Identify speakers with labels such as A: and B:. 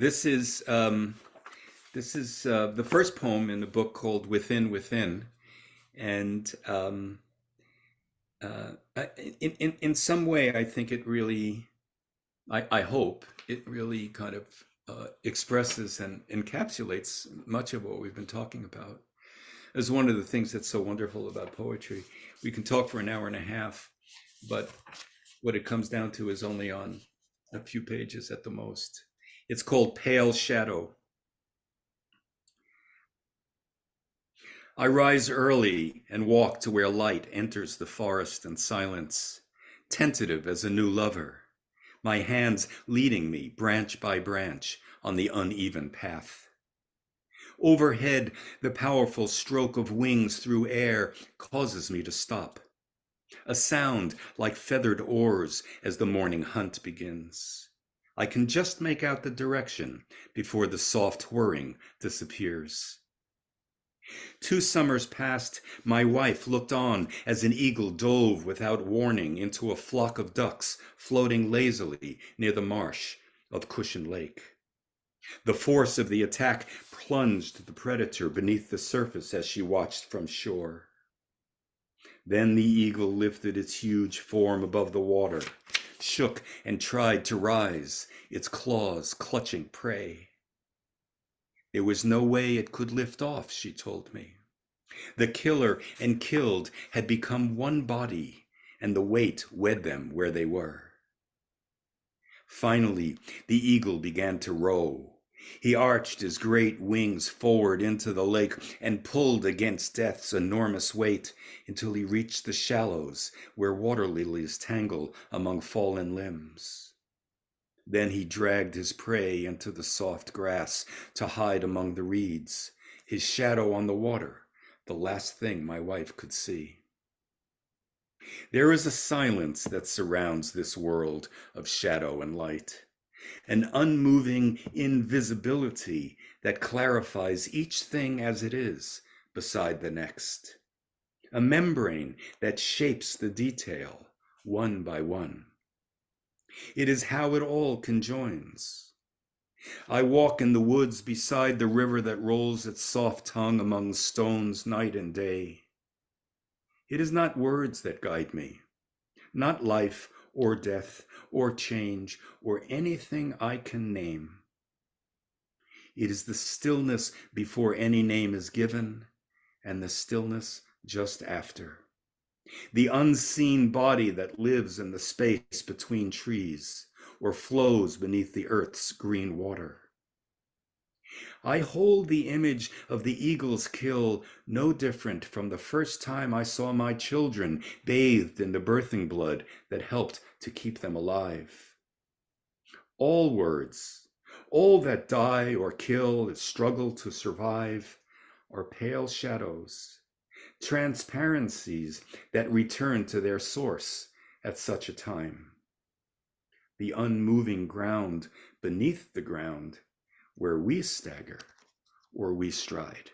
A: This is the first poem in the book called Within Within, and in some way, I think it really, I hope it really kind of expresses and encapsulates much of what we've been talking about. As one of the things that's so wonderful about poetry, we can talk for an hour and a half, but what it comes down to is only on a few pages at the most. It's called Pale Shadow. I rise early and walk to where light enters the forest and silence, tentative as a new lover, my hands leading me branch by branch on the uneven path. Overhead, the powerful stroke of wings through air causes me to stop. A sound like feathered oars as the morning hunt begins. I can just make out the direction before the soft whirring disappears. 2 summers past, my wife looked on as an eagle dove without warning into a flock of ducks floating lazily near the marsh of Cushion Lake. The force of the attack plunged the predator beneath the surface as she watched from shore. Then the eagle lifted its huge form above the water, shook and tried to rise, its claws clutching prey. There was no way it could lift off, she told me. The killer and killed had become one body, and the weight wed them where they were. Finally, the eagle began to row. He arched his great wings forward into the lake and pulled against death's enormous weight until he reached the shallows where water lilies tangle among fallen limbs. Then he dragged his prey into the soft grass to hide among the reeds, his shadow on the water, the last thing my wife could see. There is a silence that surrounds this world of shadow and light, an unmoving invisibility that clarifies each thing as it is beside the next, a membrane that shapes the detail one by one. It is how it all conjoins. I walk in the woods beside the river that rolls its soft tongue among stones night and day. It is not words that guide me, not life or death or change or anything I can name. It is the stillness before any name is given and the stillness just after. The unseen body that lives in the space between trees or flows beneath the earth's green water. I hold the image of the eagle's kill no different from the first time I saw my children bathed in the birthing blood that helped to keep them alive. All words, all that die or kill or struggle to survive, are pale shadows, transparencies that return to their source at such a time. The unmoving ground beneath the ground where we stagger or we stride.